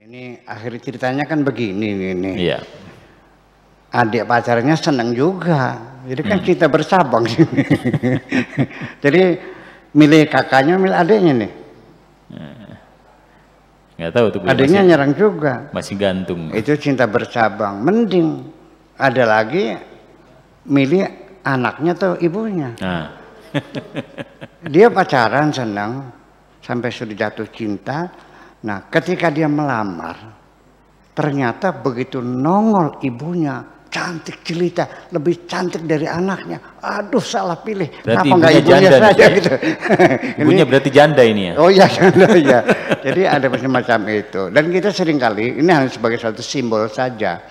Ini akhir ceritanya kan begini nih. Iya. Adik pacarnya seneng juga. Jadi kan kita bercabang sini. Jadi milih kakaknya, milih adiknya nih. Nggak tahu tuh. Adiknya nyerang juga. Masih gantung. Itu cinta bercabang. Mending ada lagi milih anaknya atau ibunya. Nah. Dia pacaran senang sampai sudah jatuh cinta. Nah, ketika dia melamar, ternyata begitu nongol ibunya, cantik jelita, lebih cantik dari anaknya. Aduh, salah pilih. Berarti kenapa nggak ibunya saja gitu? Ibunya berarti janda ini ya? Oh iya, janda ya. Jadi ada semacam itu. Dan kita seringkali, ini hanya sebagai satu simbol saja.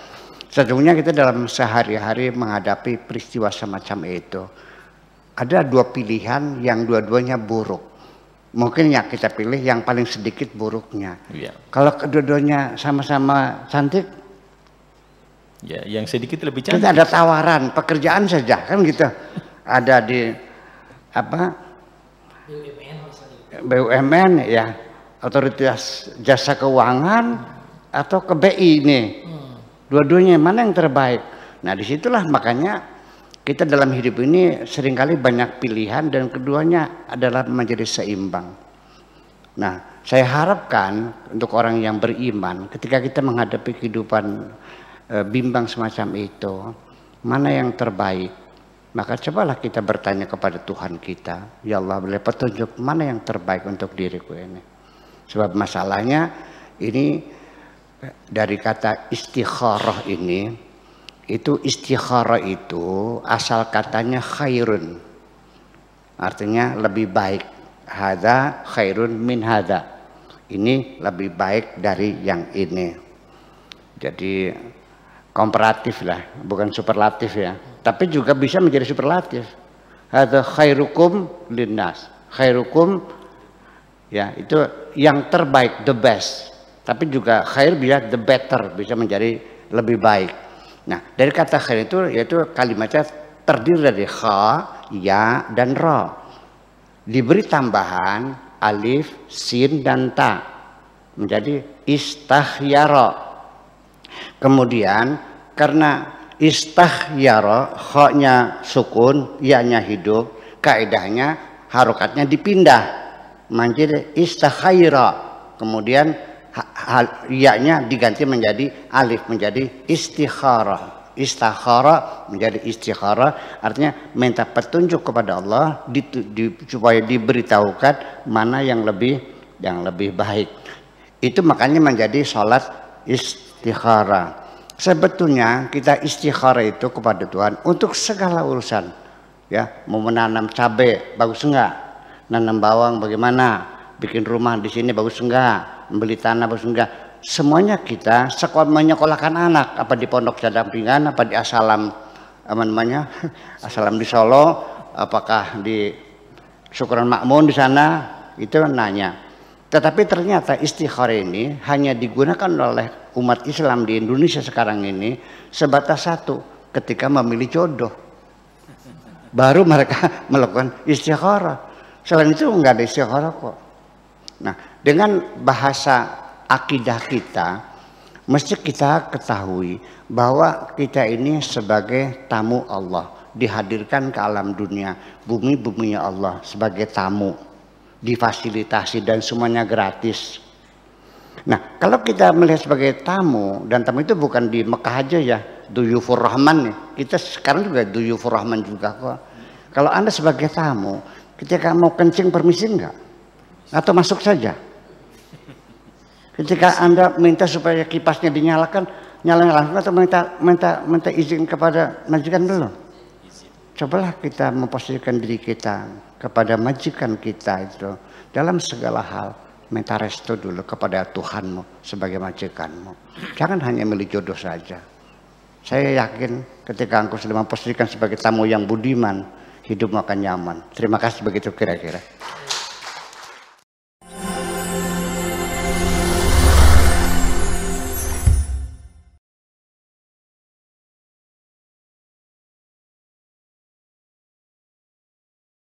Sesungguhnya kita dalam sehari-hari menghadapi peristiwa semacam itu. Ada dua pilihan yang dua-duanya buruk. Mungkin ya kita pilih yang paling sedikit buruknya. Iya. Kalau kedua-duanya sama-sama cantik, ya, yang sedikit lebih cantik. kita ada tawaran pekerjaan saja kan gitu. Ada di apa? BUMN ya, Otoritas Jasa Keuangan atau ke BI nih. Dua-duanya mana yang terbaik? Nah, disitulah makanya kita dalam hidup ini seringkali banyak pilihan dan keduanya adalah menjadi seimbang. Nah, saya harapkan untuk orang yang beriman ketika kita menghadapi kehidupan bimbang semacam itu, mana yang terbaik? Maka cobalah kita bertanya kepada Tuhan kita, ya Allah boleh petunjuk mana yang terbaik untuk diriku ini. Sebab masalahnya ini dari kata istikharah ini. Itu istikharah itu asal katanya khairun, artinya lebih baik. Hadza khairun min hadza, ini lebih baik dari yang ini. Jadi komparatif lah, bukan superlatif ya, tapi juga bisa menjadi superlatif. Hadza khairukum linnas, khairukum ya itu yang terbaik, the best. Tapi juga khair bisa the better, bisa menjadi lebih baik. Nah, dari kata khair itu yaitu kalimatnya terdiri dari kha, ya, dan ra. Diberi tambahan alif, sin, dan ta. Menjadi istakhyara. Kemudian karena istakhyara, kha-nya sukun, ya-nya hidup, kaidahnya harokatnya dipindah. Menjadi istakhaira. Kemudian ya-nya diganti menjadi alif, menjadi istikharah. Istikhara menjadi istikharah, artinya minta petunjuk kepada Allah supaya diberitahukan mana yang lebih baik. Itu makanya menjadi sholat istikharah. Sebetulnya kita istikharah itu kepada Tuhan untuk segala urusan. Ya, mau menanam cabai bagus enggak? Nanam bawang bagaimana? Bikin rumah di sini bagus enggak? Membeli tanah bagus enggak? Semuanya kita menyekolahkan anak, apa di pondok pendampingan, apa di Asalam Asalam di Solo, apakah di Syukuran Makmun di sana, itu nanya. Tetapi ternyata istikharah ini hanya digunakan oleh umat Islam di Indonesia sekarang ini sebatas satu, ketika memilih jodoh. Baru mereka melakukan istikharah. Selain itu enggak ada istikharah kok. Nah, dengan bahasa akidah kita, mesti kita ketahui bahwa kita ini sebagai tamu Allah, dihadirkan ke alam dunia, bumi-buminya Allah sebagai tamu, difasilitasi dan semuanya gratis. Nah, kalau kita melihat sebagai tamu, dan tamu itu bukan di Mekah aja ya, duyufur rahman nih. Kita sekarang juga duyufur rahman juga kok. Kalau Anda sebagai tamu, ketika mau kencing permisi enggak? Atau masuk saja? Ketika Anda minta supaya kipasnya dinyalakan, nyalakan langsung atau minta izin kepada majikan belum? Cobalah kita memposisikan diri kita kepada majikan kita itu dalam segala hal. Minta restu dulu kepada Tuhanmu sebagai majikanmu. Jangan hanya milih jodoh saja. Saya yakin ketika engkau sudah memposisikan sebagai tamu yang budiman, hidupmu akan nyaman. Terima kasih, begitu kira-kira.